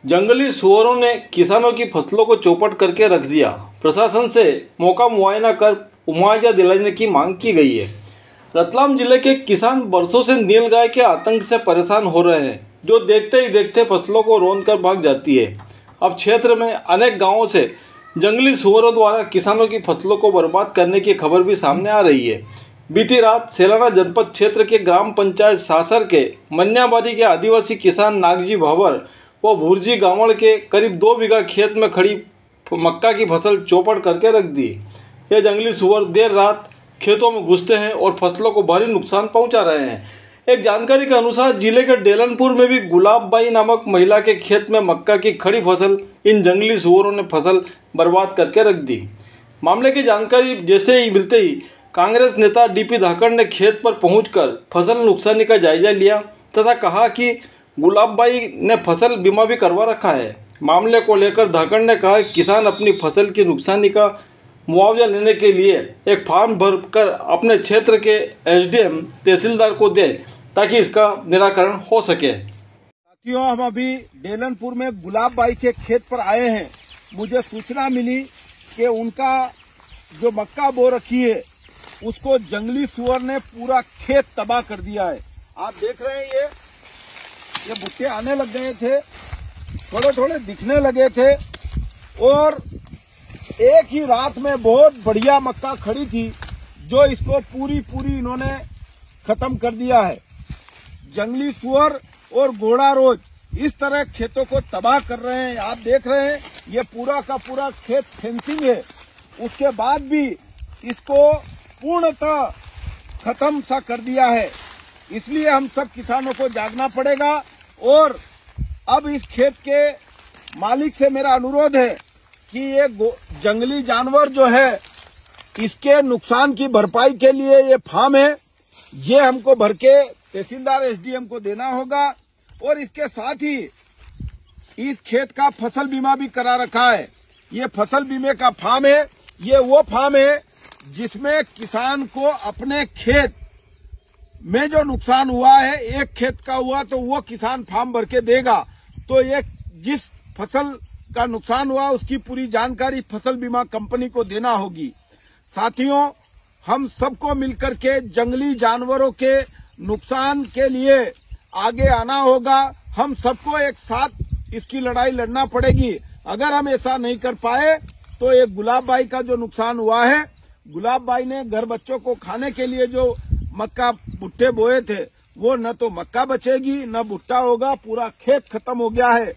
जंगली सुअरों ने किसानों की फसलों को चौपट करके रख दिया। प्रशासन से मौका मुआयना कर मुआवजा दिलाने की मांग की गई है। रतलाम जिले के किसान बरसों से नीलगाय के आतंक से परेशान हो रहे हैं, जो देखते ही देखते फसलों को रौंदकर भाग जाती है। अब क्षेत्र में अनेक गांवों से जंगली सुअरों द्वारा किसानों की फसलों को बर्बाद करने की खबर भी सामने आ रही है। बीती रात सेलाना जनपद क्षेत्र के ग्राम पंचायत सासर के मन्याबारी के आदिवासी किसान नागजी भवर व भुर्जी गांवड़ के करीब 2 बीघा खेत में खड़ी मक्का की फसल चौपट करके रख दी। ये जंगली सुअर देर रात खेतों में घुसते हैं और फसलों को भारी नुकसान पहुंचा रहे हैं। एक जानकारी के अनुसार जिले के डेलनपुर में भी गुलाबबाई नामक महिला के खेत में मक्का की खड़ी फसल इन जंगली सुअरों ने फसल बर्बाद करके रख दी। मामले की जानकारी जैसे ही मिलते ही कांग्रेस नेता डीपी धाकड़ ने खेत पर पहुंचकर फसल नुकसानी का जायजा लिया तथा कहा कि गुलाबबाई ने फसल बीमा भी करवा रखा है। मामले को लेकर धाकड़ ने कहा कि किसान अपनी फसल की नुकसानी का मुआवजा लेने के लिए एक फॉर्म भरकर अपने क्षेत्र के एसडीएम तहसीलदार को दे ताकि इसका निराकरण हो सके। साथियों, हम अभी डेलनपुर में गुलाबबाई के खेत पर आए हैं। मुझे सूचना मिली कि उनका जो मक्का बो रखी है उसको जंगली सुअर ने पूरा खेत तबाह कर दिया है। आप देख रहे हैं ये बुट्टे आने लग गए थे, थोड़े थोड़े दिखने लगे थे और एक ही रात में बहुत बढ़िया मक्का खड़ी थी जो इसको पूरी इन्होंने खत्म कर दिया है। जंगली सुअर और घोड़ा रोज इस तरह खेतों को तबाह कर रहे हैं। आप देख रहे हैं ये पूरा का पूरा खेत फेंसिंग है, उसके बाद भी इसको पूर्णतः खत्म सा कर दिया है। इसलिए हम सब किसानों को जागना पड़ेगा और अब इस खेत के मालिक से मेरा अनुरोध है कि ये जंगली जानवर जो है इसके नुकसान की भरपाई के लिए ये फार्म है, ये हमको भर के तहसीलदार एसडीएम को देना होगा और इसके साथ ही इस खेत का फसल बीमा भी करा रखा है। ये फसल बीमे का फार्म है, ये वो फार्म है जिसमें किसान को अपने खेत में जो नुकसान हुआ है, एक खेत का हुआ तो वो किसान फार्म भर के देगा, तो ये जिस फसल का नुकसान हुआ उसकी पूरी जानकारी फसल बीमा कंपनी को देना होगी। साथियों, हम सबको मिलकर के जंगली जानवरों के नुकसान के लिए आगे आना होगा। हम सबको एक साथ इसकी लड़ाई लड़ना पड़ेगी। अगर हम ऐसा नहीं कर पाए तो ये गुलाबबाई का जो नुकसान हुआ है, गुलाबबाई ने घर बच्चों को खाने के लिए जो मक्का भुट्टे बोए थे वो न तो मक्का बचेगी न भुट्टा होगा, पूरा खेत खत्म हो गया है।